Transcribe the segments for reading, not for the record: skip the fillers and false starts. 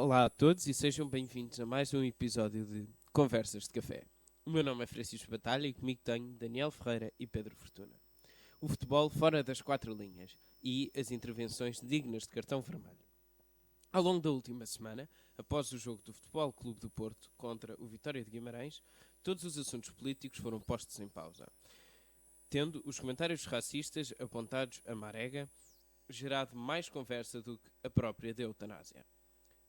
Olá a todos e sejam bem-vindos a mais um episódio de Conversas de Café. O meu nome é Francisco Batalha e comigo tenho Daniel Ferreira e Pedro Fortuna. O futebol fora das quatro linhas e as intervenções dignas de cartão vermelho. Ao longo da última semana, após o jogo do Futebol Clube do Porto contra o Vitória de Guimarães, todos os assuntos políticos foram postos em pausa, tendo os comentários racistas apontados a Marega gerado mais conversa do que a própria da eutanásia.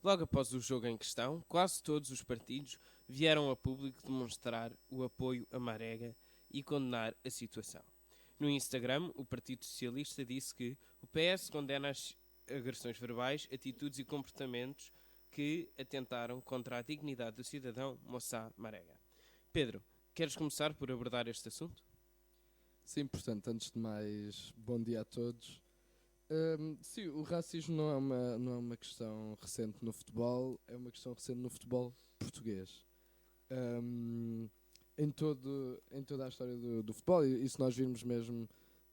Logo após o jogo em questão, quase todos os partidos vieram a público demonstrar o apoio a Marega e condenar a situação. No Instagram, o Partido Socialista disse que o PS condena as agressões verbais, atitudes e comportamentos que atentaram contra a dignidade do cidadão Moçá Marega. Pedro, queres começar por abordar este assunto? Sim, portanto, antes de mais, bom dia a todos. Sim, o racismo não é uma questão recente no futebol, é uma questão recente no futebol português. Em toda a história do futebol, e se nós virmos mesmo,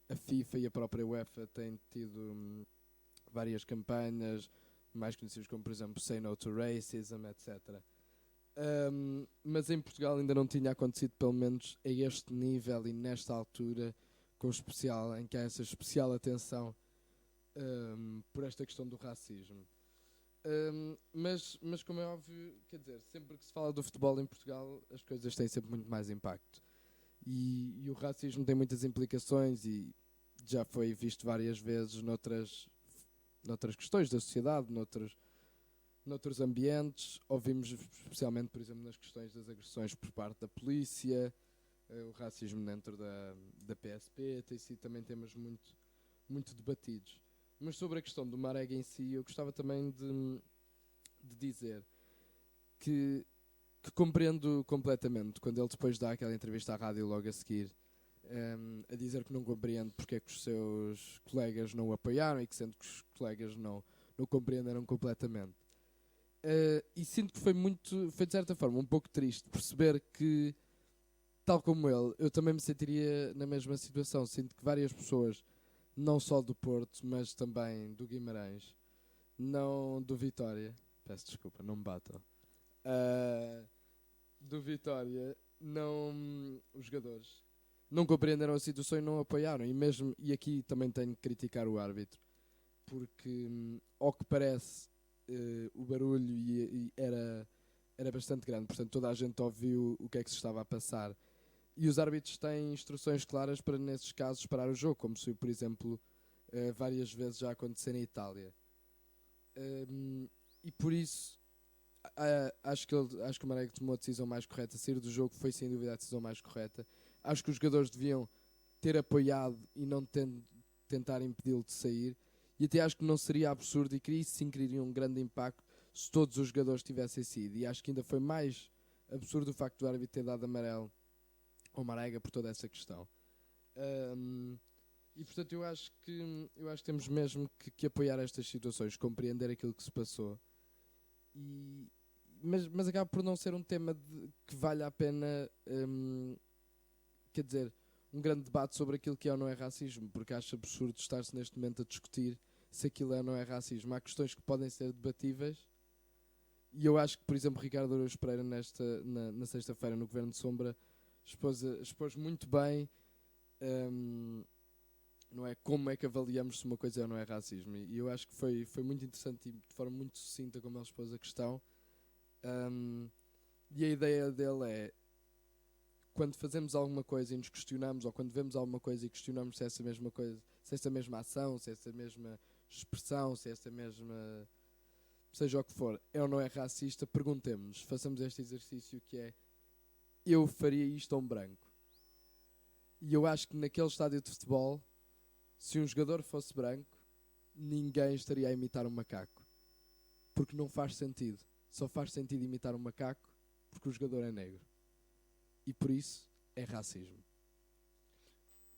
a FIFA e a própria UEFA têm tido várias campanhas, mais conhecidas como, por exemplo, Say No to Racism, etc. Mas em Portugal ainda não tinha acontecido, pelo menos a este nível e nesta altura, em que há essa especial atenção por esta questão do racismo. Mas como é óbvio, quer dizer, sempre que se fala do futebol em Portugal, as coisas têm sempre muito mais impacto. E o racismo tem muitas implicações e já foi visto várias vezes noutras questões da sociedade, noutros ambientes. Ouvimos especialmente, por exemplo, nas questões das agressões por parte da polícia, o racismo dentro da PSP, tem sido também temas muito debatidos. Mas sobre a questão do Marega em si, eu gostava também de dizer que compreendo completamente quando ele depois dá aquela entrevista à rádio logo a seguir, a dizer que não compreende porque é que os seus colegas não o apoiaram e que sendo que os colegas não o compreenderam completamente. E sinto que foi de certa forma um pouco triste perceber que, tal como ele, eu também me sentiria na mesma situação. Sinto que várias pessoas, não só do Porto, mas também do Guimarães, não do Vitória, peço desculpa, não me batam, do Vitória, não, os jogadores não compreenderam a situação e não apoiaram. E aqui também tenho que criticar o árbitro, porque ao que parece o barulho era bastante grande, portanto toda a gente ouviu o que é que se estava a passar. E os árbitros têm instruções claras para, nesses casos, parar o jogo, como se, por exemplo, várias vezes já aconteceu na Itália. E por isso, acho que o Marega tomou a decisão mais correta. Sair do jogo foi, sem dúvida, a decisão mais correta. Acho que os jogadores deviam ter apoiado e não tentar impedi-lo de sair. E até acho que não seria absurdo e que isso sim criaria um grande impacto se todos os jogadores tivessem sido. E acho que ainda foi mais absurdo o facto do árbitro ter dado amarelo ao Marega por toda essa questão. E portanto eu acho que temos mesmo que apoiar estas situações, compreender aquilo que se passou. Mas acaba por não ser um tema que vale a pena, quer dizer, um grande debate sobre aquilo que é ou não é racismo, porque acho absurdo estar-se neste momento a discutir se aquilo é ou não é racismo. Há questões que podem ser debatíveis e eu acho que, por exemplo, Ricardo Araújo Pereira na sexta-feira no Governo de Sombra expôs muito bem, não é, como é que avaliamos se uma coisa é ou não é racismo. E eu acho que foi muito interessante e de forma muito sucinta como ele expôs a questão. E a ideia dele é, quando fazemos alguma coisa e nos questionamos, ou quando vemos alguma coisa e questionamos se essa mesma coisa, se essa mesma ação, se essa mesma expressão, se essa mesma, seja o que for, é ou não é racista, perguntemos-nos, façamos este exercício que é: eu faria isto a um branco? E eu acho que naquele estádio de futebol, se um jogador fosse branco, ninguém estaria a imitar um macaco, porque não faz sentido. Só faz sentido imitar um macaco porque o jogador é negro. E por isso é racismo.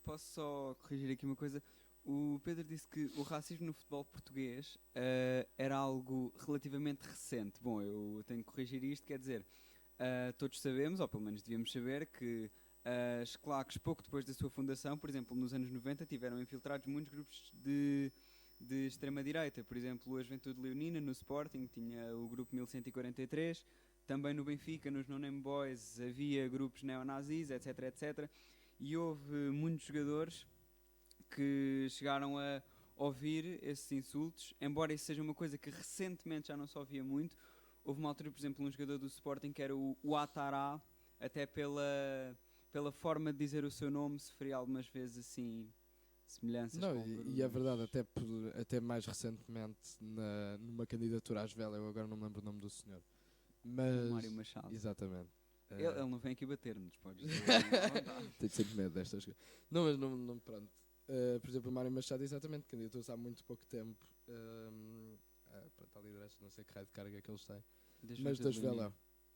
Posso só corrigir aqui uma coisa? O Pedro disse que o racismo no futebol português era algo relativamente recente. Bom, eu tenho que corrigir isto, quer dizer, todos sabemos, ou pelo menos devíamos saber, que as claques, pouco depois da sua fundação, por exemplo, nos anos 90, tiveram infiltrados muitos grupos de de extrema-direita. Por exemplo, a Juventude Leonina no Sporting tinha o grupo 1143, também no Benfica, nos No Name Boys, havia grupos neonazis, etc, etc. E houve muitos jogadores que chegaram a ouvir esses insultos, embora isso seja uma coisa que recentemente já não se ouvia muito. Houve uma altura, por exemplo, um jogador do Sporting que era o Atará, até pela forma de dizer o seu nome, sofria algumas vezes assim semelhanças Não, com e é verdade, até mais recentemente numa candidatura às velas, eu agora não me lembro o nome do senhor. Mas, Mário Machado. exatamente. Ele não vem aqui bater-nos, podes dizer. Tenho sempre medo destas coisas. Não, mas não pronto. Por exemplo, o Mário Machado, exatamente, candidatou-se há muito pouco tempo para a liderança, não sei que raio de carga que eles têm, mas das velas.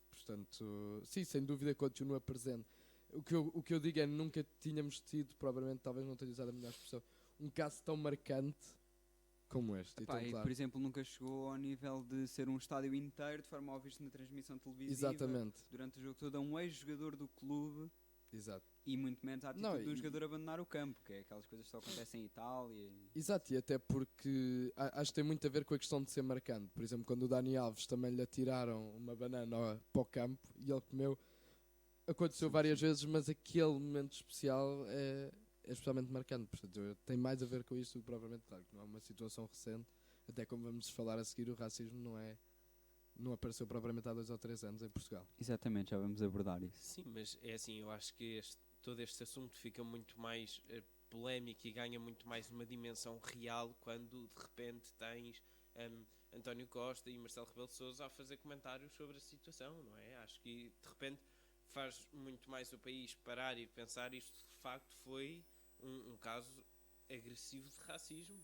Portanto, sim, sem dúvida continua presente. O que eu digo é nunca tínhamos tido, provavelmente, talvez não tenha usado a melhor expressão, um caso tão marcante como este. Epá, e tão e, claro. por exemplo, nunca chegou ao nível de ser um estádio inteiro de forma a ouvir-se na transmissão televisiva Exatamente. durante o jogo todo a um ex-jogador do clube. Exato. E muito menos a atitude Não, do e- jogador abandonar o campo, que é aquelas coisas que só acontecem em Itália. Exato, e até porque acho que tem muito a ver com a questão de ser marcante. Por exemplo, quando o Dani Alves também lhe atiraram uma banana para o campo e ele comeu, aconteceu Sim, várias sim. vezes, mas aquele momento especial é especialmente marcante. Portanto, tem mais a ver com isso do que propriamente, claro, que não é uma situação recente. Até como vamos falar a seguir, o racismo não apareceu propriamente há 2 ou 3 anos em Portugal. Exatamente, já vamos abordar isso. Sim, mas é assim, eu acho que todo este assunto fica muito mais polémico e ganha muito mais uma dimensão real quando de repente tens António Costa e Marcelo Rebelo de Sousa a fazer comentários sobre a situação, não é? Acho que de repente faz muito mais o país parar e pensar isto de facto foi um caso agressivo de racismo.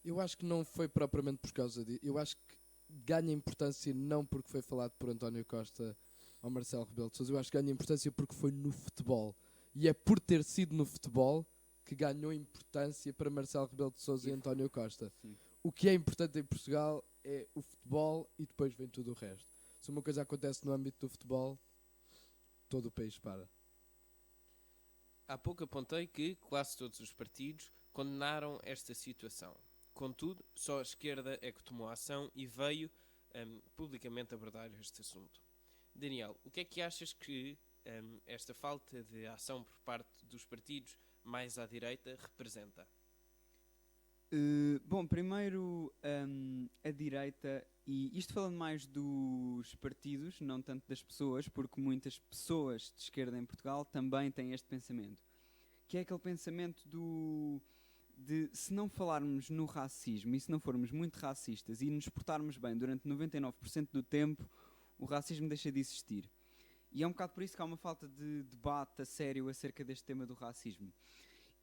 Eu acho que não foi propriamente por causa disso. Eu acho que ganha importância não porque foi falado por António Costa ou Marcelo Rebelo de Sousa. Eu acho que ganha importância porque foi no futebol. E é por ter sido no futebol que ganhou importância para Marcelo Rebelo de Sousa e António Costa. Sim. O que é importante em Portugal é o futebol e depois vem tudo o resto. Se uma coisa acontece no âmbito do futebol, todo o país para. Há pouco apontei que quase todos os partidos condenaram esta situação. Contudo, só a esquerda é que tomou ação e veio publicamente abordar este assunto. Daniel, o que é que achas que esta falta de ação por parte dos partidos mais à direita representa? Bom, primeiro a direita, e isto falando mais dos partidos, não tanto das pessoas, porque muitas pessoas de esquerda em Portugal também têm este pensamento, que é aquele pensamento de se não falarmos no racismo e se não formos muito racistas e nos portarmos bem durante 99% do tempo, o racismo deixa de existir. E é um bocado por isso que há uma falta de debate a sério acerca deste tema do racismo.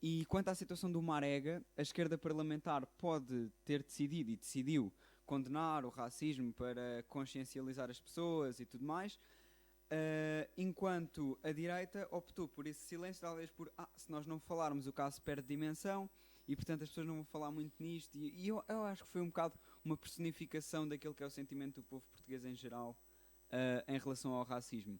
E quanto à situação do Marega, a esquerda parlamentar pode ter decidido e decidiu condenar o racismo para consciencializar as pessoas e tudo mais, enquanto a direita optou por esse silêncio, talvez por se nós não falarmos o caso perde dimensão e portanto as pessoas não vão falar muito nisto. E eu acho que foi um bocado uma personificação daquilo que é o sentimento do povo português em geral em relação ao racismo.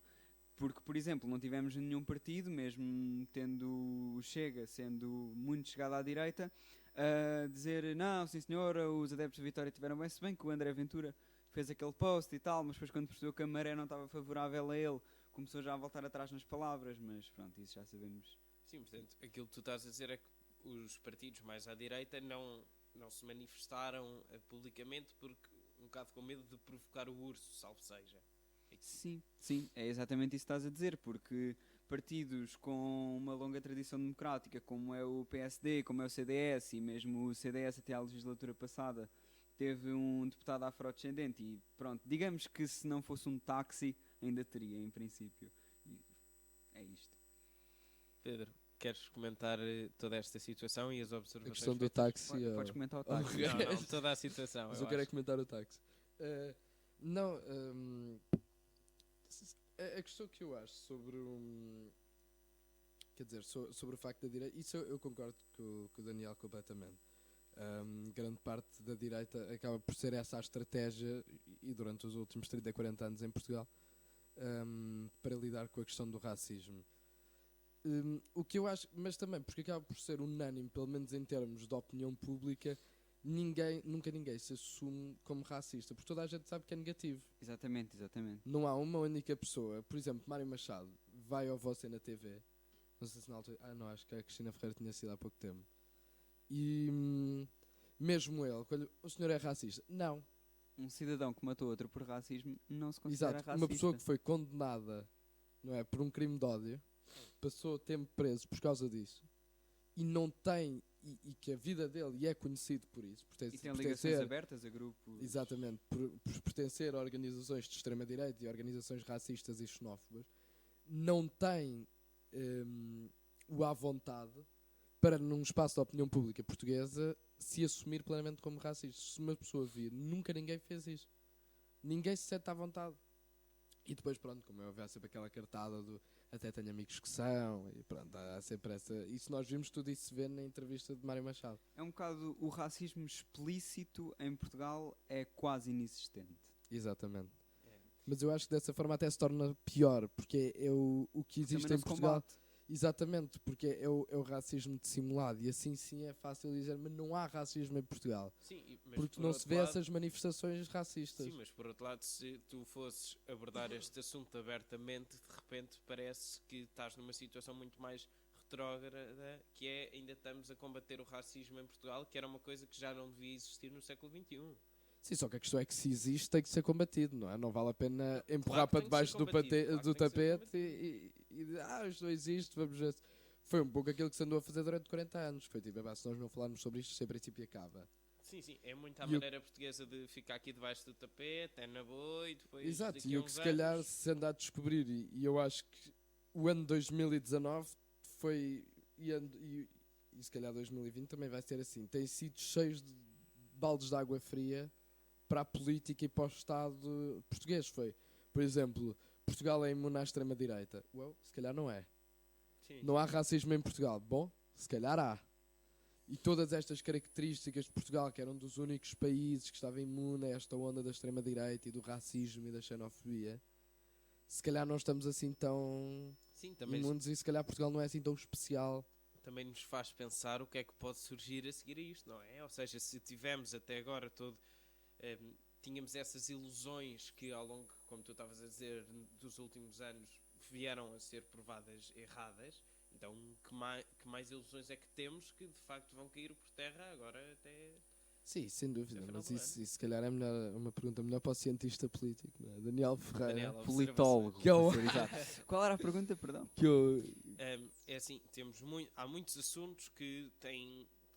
Porque, por exemplo, não tivemos nenhum partido, mesmo tendo o Chega sendo muito chegado à direita, a dizer, não, sim senhor, os adeptos da Vitória tiveram bem, se bem que o André Ventura fez aquele post e tal, mas depois quando percebeu que a maré não estava favorável a ele, começou já a voltar atrás nas palavras, mas pronto, isso já sabemos. Sim, portanto, aquilo que tu estás a dizer é que os partidos mais à direita não se manifestaram publicamente porque um bocado com medo de provocar o urso, salvo seja. Sim, é exatamente isso que estás a dizer, porque partidos com uma longa tradição democrática, como é o PSD, como é o CDS, e mesmo o CDS até à legislatura passada, teve um deputado afrodescendente e pronto, digamos que se não fosse um táxi, ainda teria, em princípio. E é isto. Pedro, queres comentar toda esta situação e as A observações? questão do feitas? táxi. Podes comentar o táxi. Não, toda a situação. Mas eu quero é comentar o táxi. A questão que eu acho sobre quer dizer, sobre o facto da direita, isso eu concordo com o Daniel completamente. Grande parte da direita acaba por ser essa a estratégia e durante os últimos 30, 40 anos em Portugal para lidar com a questão do racismo. O que eu acho, mas também porque acaba por ser unânime, pelo menos em termos de opinião pública, nunca ninguém se assume como racista, porque toda a gente sabe que é negativo. Exatamente, exatamente. Não há uma única pessoa, por exemplo, Mário Machado, vai ao Você na TV, não sei se na altura, não, acho que a Cristina Ferreira tinha sido há pouco tempo, e mesmo ele, quando o senhor é racista, não. Um cidadão que matou outro por racismo não se considera Exato, racista. uma pessoa que foi condenada, não é, por um crime de ódio, passou tempo preso por causa disso, e não tem, e que a vida dele é conhecido por isso, por E tem ligações abertas a grupos. exatamente, por pertencer a organizações de extrema-direita e organizações racistas e xenófobas, não tem o à vontade para, num espaço de opinião pública portuguesa, se assumir plenamente como racista. Se uma pessoa vir, nunca ninguém fez isso. Ninguém se sente à vontade. E depois, pronto, como é óbvio, há sempre aquela cartada do até tenho amigos que são, e pronto, há sempre essa. Isso nós vimos, tudo isso se vê na entrevista de Mário Machado. É um bocado o racismo explícito em Portugal é quase inexistente. Exatamente. Mas eu acho que dessa forma até se torna pior, porque é o que existe Também não em se Portugal. combate. Exatamente, porque é o racismo dissimulado. E assim sim é fácil dizer, mas não há racismo em Portugal. Sim, mas Porque por não outro se vê lado- essas manifestações racistas. Sim, mas por outro lado, se tu fosses abordar este assunto abertamente, de repente parece que estás numa situação muito mais retrógrada, que é ainda estamos a combater o racismo em Portugal, que era uma coisa que já não devia existir no século XXI. Sim, só que a questão é que se existe tem que ser combatido, não é? Não vale a pena empurrar que para tem que debaixo ser do, combatido, claro que do tem que ser tapete isto não existe, vamos ver. Foi um pouco aquilo que se andou a fazer durante 40 anos. Foi tipo, se nós não falarmos sobre isto, sem princípio acaba. Sim, sim, é muito à E maneira portuguesa de ficar aqui debaixo do tapete, é na boa e depois Exato, daqui e a o que uns se calhar anos... se anda a descobrir, e eu acho que o ano 2019 foi, e se calhar 2020 também vai ser assim, tem sido cheios de baldes de água fria para a política e para o Estado português. Foi, por exemplo, Portugal é imune à extrema-direita. Well, se calhar não é. Sim, Não há racismo em Portugal. Bom, se calhar há. E todas estas características de Portugal, que era um dos únicos países que estava imune a esta onda da extrema-direita e do racismo e da xenofobia, se calhar não estamos assim tão sim, também, imunes e se calhar Portugal não é assim tão especial. também nos faz pensar o que é que pode surgir a seguir a isto, não é? Ou seja, se tivemos até agora tínhamos essas ilusões que ao longo, como tu estavas a dizer, dos últimos anos vieram a ser provadas erradas. Então, que mais ilusões é que temos que de facto vão cair por terra agora até... Sim, sem dúvida, Até o final mas do isso se calhar é melhor, uma pergunta melhor para o cientista político, não é? Daniel Ferreira, Daniel, Politólogo. Que é o- para ser exato. Qual era a pergunta, perdão? que eu, É assim, há muitos assuntos que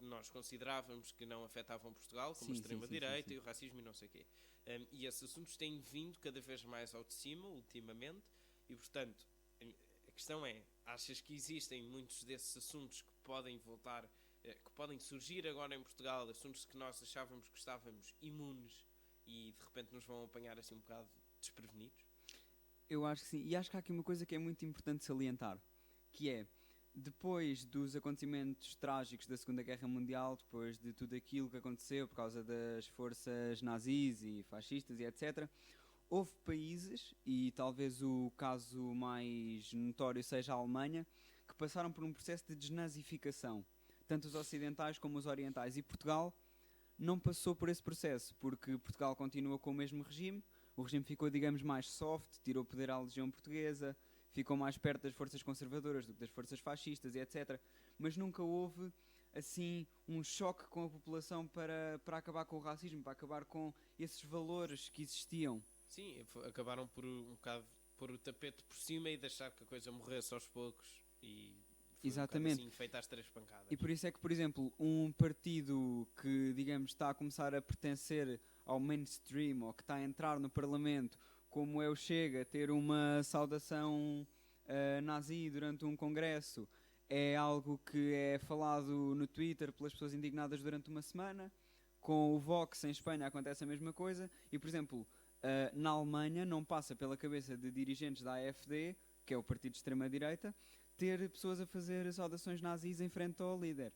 nós considerávamos que não afetavam Portugal, como a Sim, sim, extrema-direita sim. e o racismo e não sei o quê. E esses assuntos têm vindo cada vez mais ao de cima, ultimamente, e portanto, a questão é, achas que existem muitos desses assuntos que podem voltar, que podem surgir agora em Portugal, assuntos que nós achávamos que estávamos imunes e de repente nos vão apanhar assim um bocado desprevenidos? Eu acho que sim. E acho que há aqui uma coisa que é muito importante salientar, que é, depois dos acontecimentos trágicos da Segunda Guerra Mundial, depois de tudo aquilo que aconteceu por causa das forças nazis e fascistas e etc., houve países, e talvez o caso mais notório seja a Alemanha, que passaram por um processo de desnazificação, tanto os ocidentais como os orientais. E Portugal não passou por esse processo, porque Portugal continua com o mesmo regime. O regime ficou, digamos, mais soft, tirou poder à Legião Portuguesa, ficou mais perto das forças conservadoras do que das forças fascistas e etc. Mas nunca houve, assim, um choque com a população para acabar com o racismo, para acabar com esses valores que existiam. Sim, acabaram por um bocado pôr o tapete por cima e deixar que a coisa morresse aos poucos e foi Exatamente. um bocado assim, feita às três pancadas. E por isso é que, por exemplo, um partido que, digamos, está a começar a pertencer ao mainstream ou que está a entrar no Parlamento, como é o Chega, a ter uma saudação nazi durante um congresso, é algo que é falado no Twitter pelas pessoas indignadas durante uma semana. Com o Vox em Espanha acontece a mesma coisa. E, por exemplo, na Alemanha não passa pela cabeça de dirigentes da AfD, que é o partido de extrema-direita, ter pessoas a fazer saudações nazis em frente ao líder.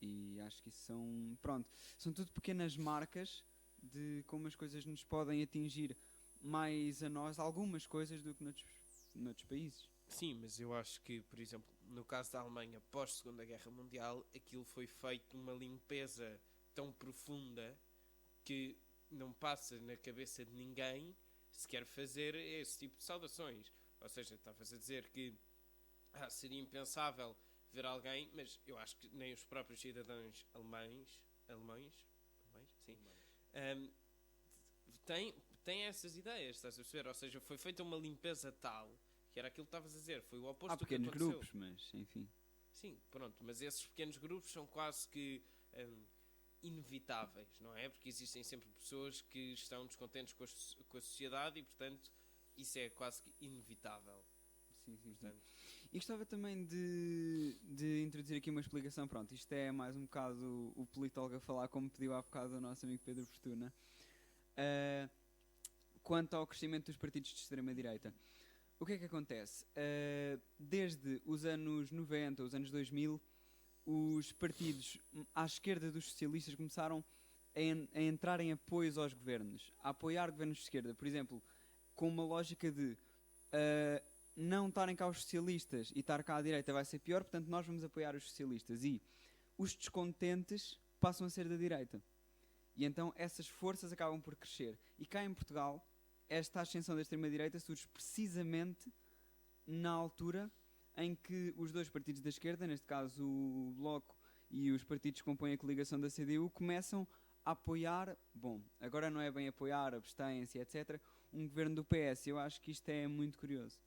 E acho que isso são tudo pequenas marcas de como as coisas nos podem atingir mais a nós, algumas coisas, do que noutros países. Sim, mas eu acho que, por exemplo, no caso da Alemanha, pós-Segunda Guerra Mundial, aquilo foi feito uma limpeza tão profunda que não passa na cabeça de ninguém se quer fazer esse tipo de saudações. Ou seja, estavas a dizer que seria impensável ver alguém, mas eu acho que nem os próprios cidadãos alemães, sim, têm essas ideias, estás a perceber? Ou seja, foi feita uma limpeza tal, que era aquilo que estavas a dizer, foi o oposto Há do que pequenos aconteceu. grupos, mas enfim. Sim, pronto, mas esses pequenos grupos são quase que inevitáveis, não é? Porque existem sempre pessoas que estão descontentes com a sociedade e, portanto, isso é quase que inevitável. Sim. Portanto, E gostava também de introduzir aqui uma explicação. Pronto, isto é mais um bocado o politólogo a falar, como pediu há bocado o nosso amigo Pedro Fortuna. Quanto ao crescimento dos partidos de extrema-direita. O que é que acontece? Desde os anos 90, os anos 2000, os partidos à esquerda dos socialistas começaram a entrar em apoios aos governos, a apoiar governos de esquerda. Por exemplo, com uma lógica de não estarem cá os socialistas e estar cá à direita vai ser pior, portanto nós vamos apoiar os socialistas. E os descontentes passam a ser da direita. E então essas forças acabam por crescer. E cá em Portugal, esta ascensão da extrema-direita surge precisamente na altura em que os dois partidos da esquerda, neste caso o Bloco e os partidos que compõem a coligação da CDU, começam a apoiar, bom, agora não é bem apoiar, abstêm-se, etc., um governo do PS. Eu acho que isto é muito curioso.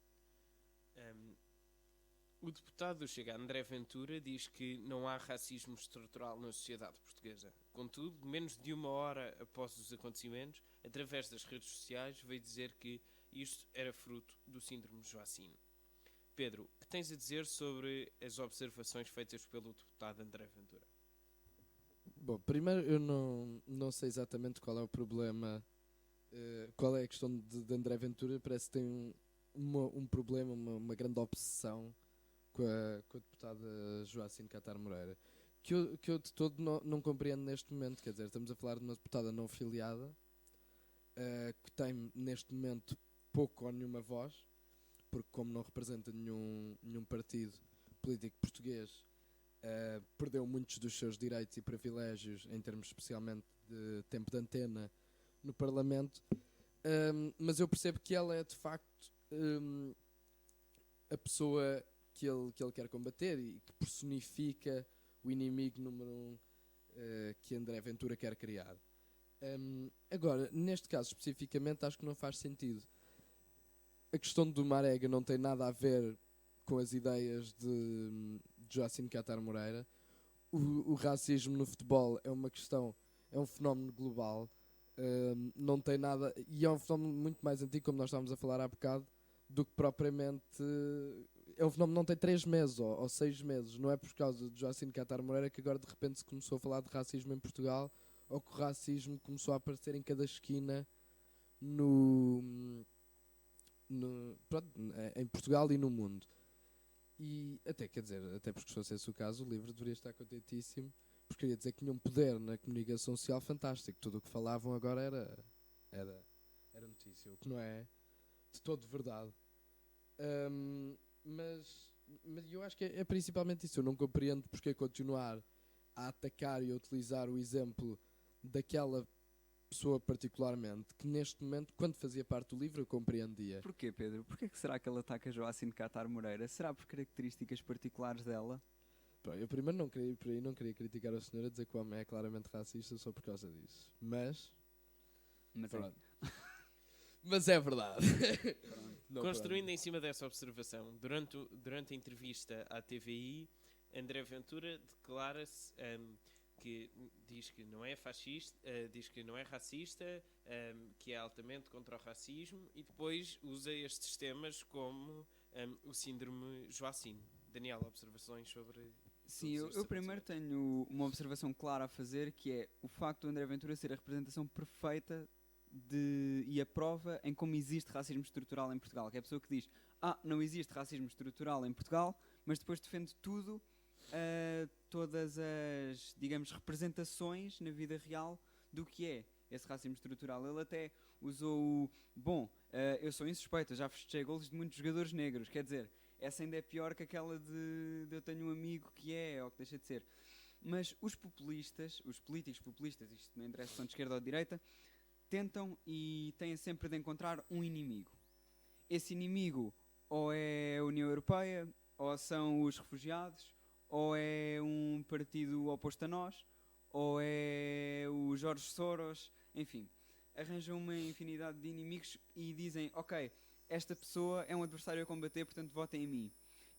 O deputado do Chega, André Ventura, diz que não há racismo estrutural na sociedade portuguesa. Contudo, menos de uma hora após os acontecimentos, através das redes sociais, veio dizer que isto era fruto do síndrome Joacine. Pedro, o que tens a dizer sobre as observações feitas pelo deputado André Ventura? Bom, primeiro eu não sei exatamente qual é o problema, qual é a questão de André Ventura. Parece que tem um problema, uma grande obsessão com a deputada Joacine Catar Moreira, que eu de todo não compreendo neste momento. Quer dizer, estamos a falar de uma deputada não filiada, que tem neste momento pouco ou nenhuma voz, porque como não representa nenhum partido político português, perdeu muitos dos seus direitos e privilégios, em termos especialmente de tempo de antena no Parlamento. Mas eu percebo que ela é de facto a pessoa que ele quer combater e que personifica o inimigo número 1 que André Ventura quer criar. Agora, neste caso especificamente, acho que não faz sentido. A questão do Marega não tem nada a ver com as ideias de Joacine Catar Moreira. O racismo no futebol é uma questão, é um fenómeno global, não tem nada, e é um fenómeno muito mais antigo, como nós estávamos a falar há bocado, do que propriamente. É um fenómeno que não tem 3 meses ou 6 meses. Não é por causa de Joacine Catar Moreira que agora de repente se começou a falar de racismo em Portugal, ou que o racismo começou a aparecer em cada esquina em Portugal e no mundo. E até, quer dizer, até porque se fosse esse o caso, o livro deveria estar contentíssimo, porque queria dizer que tinha um poder na comunicação social fantástico. Tudo o que falavam agora era notícia, o que não é de todo verdade. Mas eu acho que é principalmente isso. Eu não compreendo porque continuar a atacar e a utilizar o exemplo daquela pessoa particularmente, que neste momento, quando fazia parte do livro, eu compreendia. Porquê, Pedro? Porquê que será que ele ataca Joacine Catar Moreira? Será por características particulares dela? Bom, eu primeiro não queria ir por aí, não queria criticar a senhora, dizer que o homem é claramente racista só por causa disso. Mas pronto. Mas é verdade. Construindo em cima dessa observação, durante a entrevista à TVI, André Ventura declara-se que diz que não é fascista, diz que não é racista, que é altamente contra o racismo, e depois usa estes temas como o síndrome Joacine. Daniel, observações sobre... Sim, eu primeiro tenho uma observação clara a fazer, que é o facto do André Ventura ser a representação perfeita e a prova em como existe racismo estrutural em Portugal. Que é a pessoa que diz, não existe racismo estrutural em Portugal, mas depois defende tudo, todas as, digamos, representações na vida real do que é esse racismo estrutural. Ele até usou eu sou insuspeito, já festejei golos de muitos jogadores negros. Quer dizer, essa ainda é pior que aquela de eu tenho um amigo que é, ou que deixa de ser. Mas os populistas, os políticos populistas, isto não interessa se são de esquerda ou de direita, tentam e têm sempre de encontrar um inimigo. Esse inimigo ou é a União Europeia, ou são os refugiados, ou é um partido oposto a nós, ou é o Jorge Soros, enfim. Arranjam uma infinidade de inimigos e dizem, ok, esta pessoa é um adversário a combater, portanto votem em mim.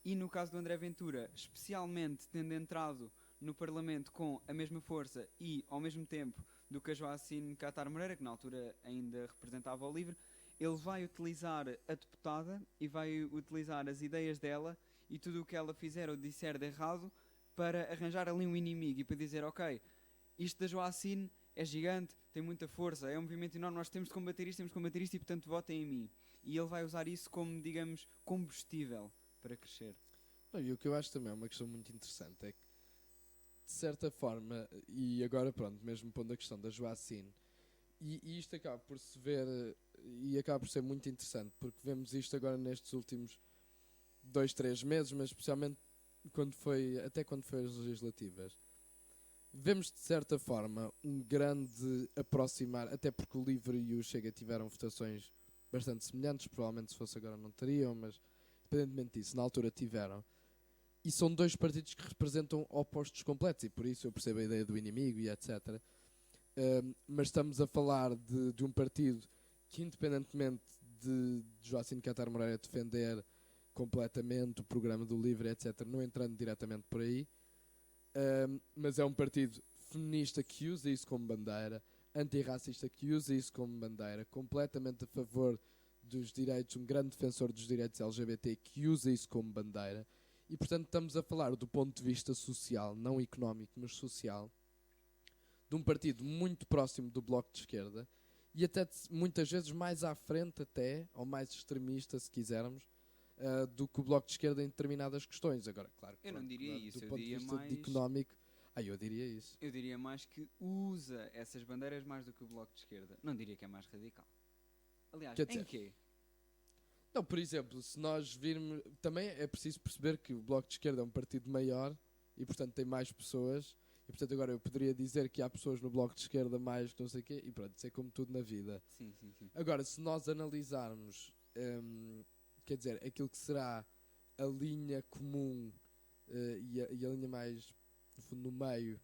E no caso do André Ventura, especialmente tendo entrado no Parlamento com a mesma força e, ao mesmo tempo, do que a Joacine Catar Moreira, que na altura ainda representava o LIVRE, ele vai utilizar a deputada e vai utilizar as ideias dela e tudo o que ela fizer ou disser de errado para arranjar ali um inimigo e para dizer, ok, isto da Joacine é gigante, tem muita força, é um movimento enorme, nós temos de combater isto e, portanto, votem em mim. E ele vai usar isso como, digamos, combustível para crescer. Não, e o que eu acho também é uma questão muito interessante é que, de certa forma, e agora pronto, mesmo pondo a questão da Joacine, e isto acaba por se ver, e acaba por ser muito interessante, porque vemos isto agora nestes últimos 2, 3 meses, mas especialmente até quando foi as legislativas. Vemos de certa forma um grande aproximar, até porque o LIVRE e o Chega tiveram votações bastante semelhantes, provavelmente se fosse agora não teriam, mas independentemente disso, na altura tiveram. E são dois partidos que representam opostos completos, e por isso eu percebo a ideia do inimigo e etc. Mas estamos a falar de um partido que, independentemente de Joacine Catar Moreira defender completamente o programa do LIVRE, etc., não entrando diretamente por aí, mas é um partido feminista que usa isso como bandeira, antirracista que usa isso como bandeira, completamente a favor dos direitos, um grande defensor dos direitos LGBT que usa isso como bandeira, e portanto estamos a falar do ponto de vista social, não económico, mas social, de um partido muito próximo do Bloco de Esquerda e até muitas vezes mais à frente até, ou mais extremista se quisermos, do que o Bloco de Esquerda em determinadas questões. Agora, claro, Eu não diria isso, do eu ponto de diria vista mais... económico, eu diria isso. Eu diria mais que usa essas bandeiras mais do que o Bloco de Esquerda. Não diria que é mais radical. Aliás, Quer em dizer, quê? Não, por exemplo, se nós virmos... Também é preciso perceber que o Bloco de Esquerda é um partido maior e, portanto, tem mais pessoas. E, portanto, agora eu poderia dizer que há pessoas no Bloco de Esquerda mais que não sei o quê. E pronto, isso é como tudo na vida. Sim, sim, sim. Agora, se nós analisarmos, quer dizer, aquilo que será a linha comum e a linha mais, no fundo, no meio,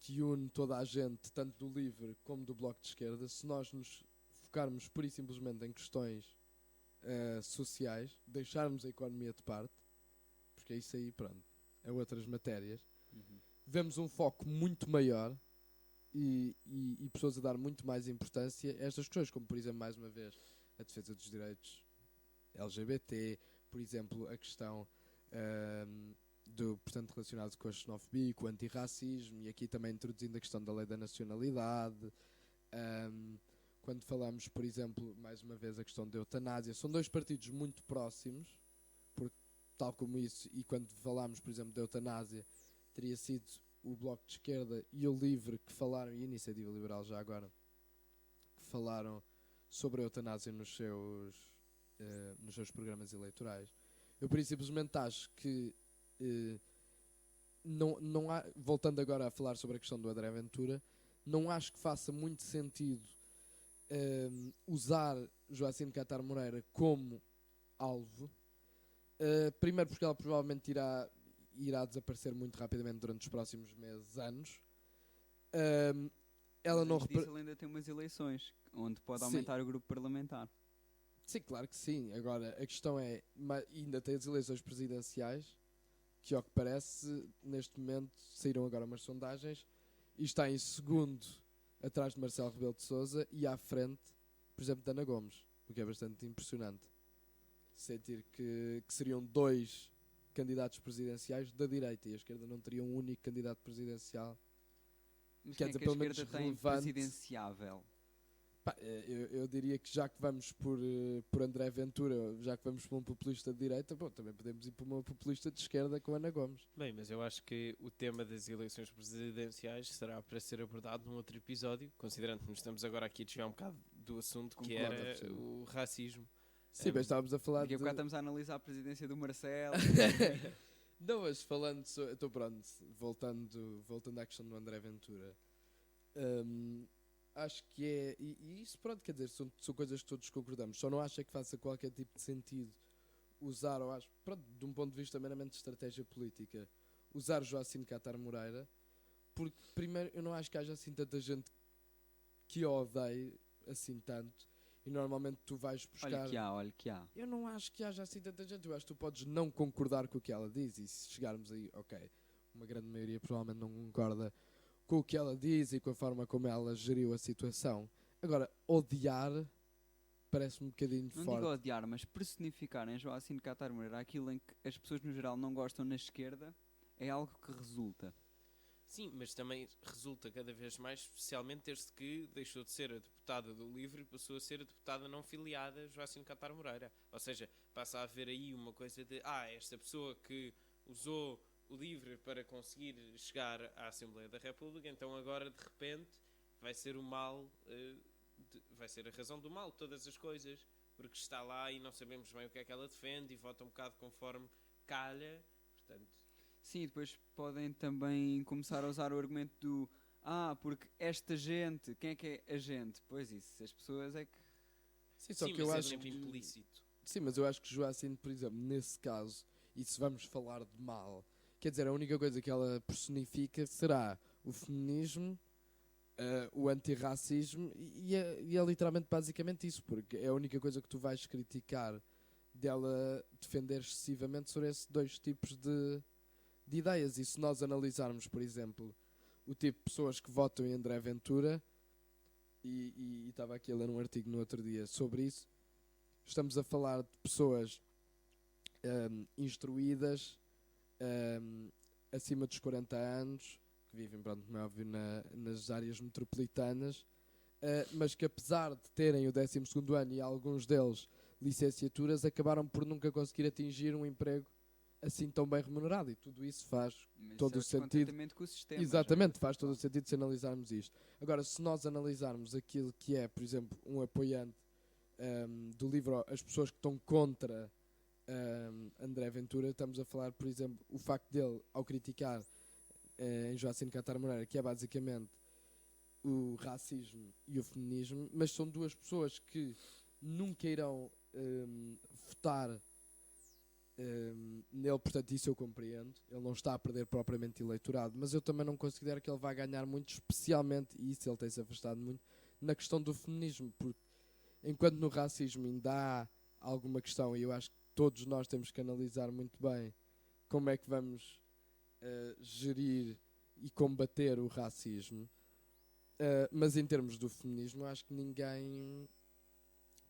que une toda a gente, tanto do LIVRE como do Bloco de Esquerda, se nós nos focarmos pura e simplesmente em questões sociais, deixarmos a economia de parte, porque isso aí, pronto, é outras matérias, vemos um foco muito maior e pessoas a dar muito mais importância a estas questões, como por exemplo, mais uma vez, a defesa dos direitos LGBT, por exemplo, a questão portanto, relacionado com a xenofobia, com o antirracismo, e aqui também introduzindo a questão da lei da nacionalidade. Quando falamos, por exemplo, mais uma vez a questão da eutanásia, são dois partidos muito próximos, porque, tal como isso, e quando falámos, por exemplo, da eutanásia, teria sido o Bloco de Esquerda e o LIVRE que falaram, e a Iniciativa Liberal já agora, que falaram sobre a eutanásia nos seus programas eleitorais. Eu, por isso, simplesmente acho que não há, voltando agora a falar sobre a questão do André Ventura, não acho que faça muito sentido usar Joacine Catar Moreira como alvo. Primeiro porque ela provavelmente irá desaparecer muito rapidamente durante os próximos meses, anos. Ela não Ele ainda tem umas eleições onde pode aumentar o grupo parlamentar. Sim, claro que sim. Agora, a questão é, ainda tem as eleições presidenciais, que ao que parece, neste momento, saíram agora umas sondagens, e está em segundo atrás de Marcelo Rebelo de Sousa e à frente, por exemplo, de Ana Gomes, o que é bastante impressionante. Sentir que seriam dois candidatos presidenciais da direita e a esquerda não teria um único candidato presidencial. Mas Quer quem dizer, é que a pelo menos esquerda tem relevante. presidenciável? Eu diria que já que vamos por André Ventura, já que vamos por um populista de direita, também podemos ir por uma populista de esquerda com Ana Gomes. Bem, mas eu acho que o tema das eleições presidenciais será para ser abordado num outro episódio, considerando que nos estamos agora aqui a desviar um bocado do assunto que era o racismo. Sim, mas estávamos a falar Daqui a bocado estamos a analisar a presidência do Marcelo. Não, mas falando, então pronto, voltando à questão do André Ventura, acho que e isso pronto, quer dizer, são coisas que todos concordamos, só não acho é que faça qualquer tipo de sentido usar, ou acho, pronto, de um ponto de vista meramente de estratégia política, usar Joacim Catar Moreira, porque primeiro eu não acho que haja assim tanta gente que o odeie assim tanto, e normalmente tu vais buscar... Olha que há. Eu não acho que haja assim tanta gente. Eu acho que tu podes não concordar com o que ela diz. E se chegarmos aí, ok, uma grande maioria provavelmente não concorda com o que ela diz e com a forma como ela geriu a situação. Agora, odiar parece-me um bocadinho Não forte. digo odiar, mas personificar em Joacim Catar Moreira aquilo em que as pessoas no geral não gostam na esquerda é algo que resulta. Sim, mas também resulta cada vez mais, especialmente desde que deixou de ser a deputada do LIVRE e passou a ser a deputada não filiada Joacim Catar Moreira. Ou seja, passa a haver aí uma coisa de esta pessoa que usou o LIVRE para conseguir chegar à Assembleia da República, então agora de repente vai ser o mal, vai ser a razão do mal, todas as coisas, porque está lá e não sabemos bem o que é que ela defende e vota um bocado conforme calha, portanto... Sim, depois podem também começar a usar o argumento do porque esta gente, quem é que é a gente? Pois isso, as pessoas é que... Sim, só Sim, que eu mas acho é sempre implícito. Sim, mas eu acho que Joacim, por exemplo, nesse caso, e se vamos falar de mal, quer dizer, a única coisa que ela personifica será o feminismo, o antirracismo e é literalmente basicamente isso, porque é a única coisa que tu vais criticar dela defender excessivamente sobre esses dois tipos de ideias. E se nós analisarmos, por exemplo, o tipo de pessoas que votam em André Ventura, e estava aqui a ler um artigo no outro dia sobre isso, estamos a falar de pessoas instruídas, acima dos 40 anos, que vivem, pronto, como é óbvio, nas áreas metropolitanas, mas que apesar de terem o 12º ano e alguns deles licenciaturas, acabaram por nunca conseguir atingir um emprego assim tão bem remunerado. E tudo isso faz Mas todo o isso é sentido. descontentamento com o sistema. Exatamente, faz todo o sentido se analisarmos isto. Agora, se nós analisarmos aquilo que é, por exemplo, um apoiante do livro, as pessoas que estão contra André Ventura, estamos a falar, por exemplo, o facto dele, ao criticar em Joacim Catar Moreira, que é basicamente o racismo e o feminismo, mas são duas pessoas que nunca irão votar nele, portanto isso eu compreendo. Ele não está a perder propriamente eleitorado, mas eu também não considero que ele vai ganhar muito, especialmente, e isso ele tem-se afastado muito, na questão do feminismo, porque enquanto no racismo ainda há alguma questão, e eu acho que todos nós temos que analisar muito bem como é que vamos gerir e combater o racismo, mas em termos do feminismo, eu acho que ninguém,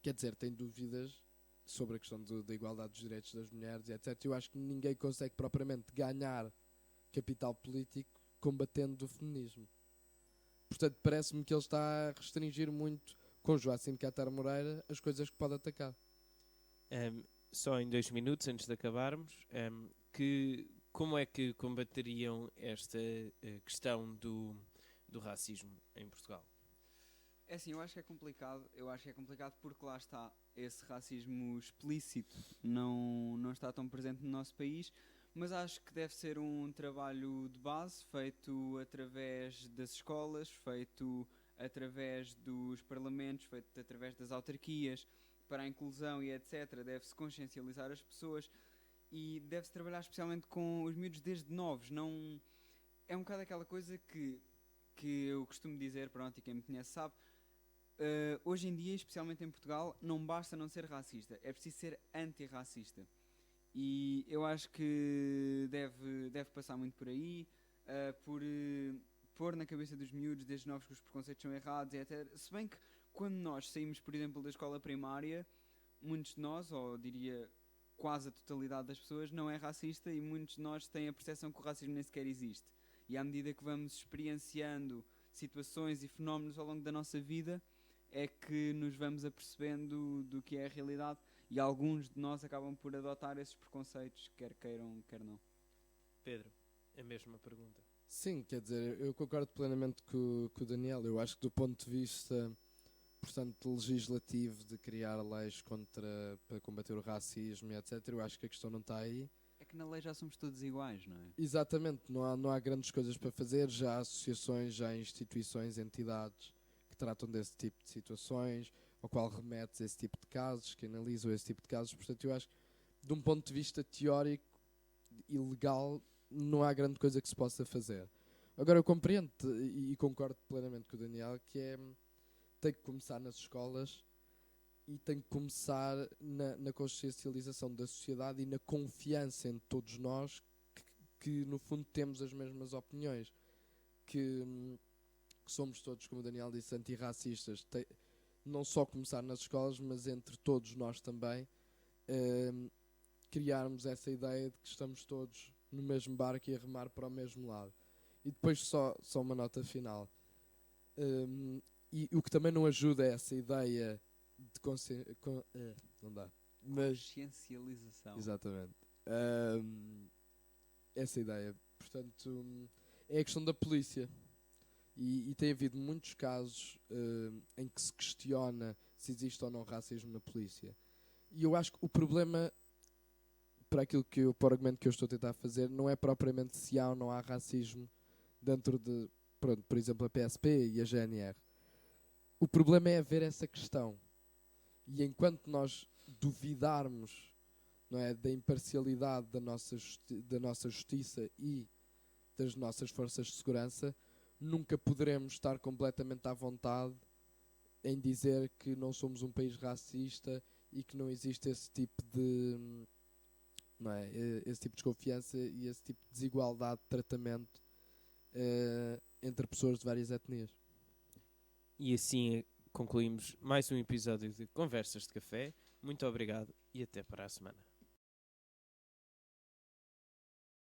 quer dizer, tem dúvidas sobre a questão da igualdade dos direitos das mulheres e etc. Eu acho que ninguém consegue propriamente ganhar capital político combatendo o feminismo. Portanto, parece-me que ele está a restringir muito, com Joacim Catar Moreira, as coisas que pode atacar. Só em 2 minutos, antes de acabarmos, como é que combateriam esta questão do racismo em Portugal? É assim, eu acho que é complicado. Eu acho que é complicado porque lá está, esse racismo explícito não está tão presente no nosso país, mas acho que deve ser um trabalho de base feito através das escolas, feito através dos parlamentos, feito através das autarquias, para a inclusão e etc. Deve-se consciencializar as pessoas e deve-se trabalhar especialmente com os miúdos desde novos. Não, é um bocado aquela coisa que eu costumo dizer, pronto, e quem me conhece sabe, hoje em dia, especialmente em Portugal, não basta não ser racista, é preciso ser antirracista. E eu acho que deve passar muito por aí, por pôr na cabeça dos miúdos desde novos que os preconceitos são errados, etc. Se bem que quando nós saímos, por exemplo, da escola primária, muitos de nós, ou diria quase a totalidade das pessoas, não é racista e muitos de nós têm a percepção que o racismo nem sequer existe. E à medida que vamos experienciando situações e fenómenos ao longo da nossa vida, é que nos vamos apercebendo do que é a realidade e alguns de nós acabam por adotar esses preconceitos, quer queiram, quer não. Pedro, a mesma pergunta. Sim, quer dizer, eu concordo plenamente com o Daniel. Eu acho que do ponto de vista, portanto, legislativo, de criar leis para combater o racismo e etc., eu acho que a questão não está aí. que na lei já somos todos iguais, não é? Exatamente, não há grandes coisas para fazer, já há associações, já há instituições, entidades que tratam desse tipo de situações, ao qual remetes esse tipo de casos, que analisam esse tipo de casos. Portanto, eu acho que, de um ponto de vista teórico e legal, não há grande coisa que se possa fazer. Agora, eu compreendo e concordo plenamente com o Daniel, que tem que começar nas escolas e tem que começar na consciencialização da sociedade e na confiança em todos nós que no fundo temos as mesmas opiniões, que somos todos, como o Daniel disse, antirracistas. Não só começar nas escolas, mas entre todos nós também, criarmos essa ideia de que estamos todos no mesmo barco e a remar para o mesmo lado. E depois só uma nota final. E o que também não ajuda é essa ideia de não dá. Mas, Consciencialização. exatamente. Essa ideia. Portanto, é a questão da polícia. E tem havido muitos casos em que se questiona se existe ou não racismo na polícia. E eu acho que o problema, para o argumento que eu estou a tentar fazer, não é propriamente se há ou não há racismo dentro de, pronto, por exemplo, a PSP e a GNR. O problema é haver essa questão. E enquanto nós duvidarmos, não é, da imparcialidade da nossa justiça e das nossas forças de segurança, nunca poderemos estar completamente à vontade em dizer que não somos um país racista e que não existe esse tipo de, não é, esse tipo de desconfiança e esse tipo de desigualdade de tratamento entre pessoas de várias etnias. E assim concluímos mais um episódio de Conversas de Café. Muito obrigado e até para a semana.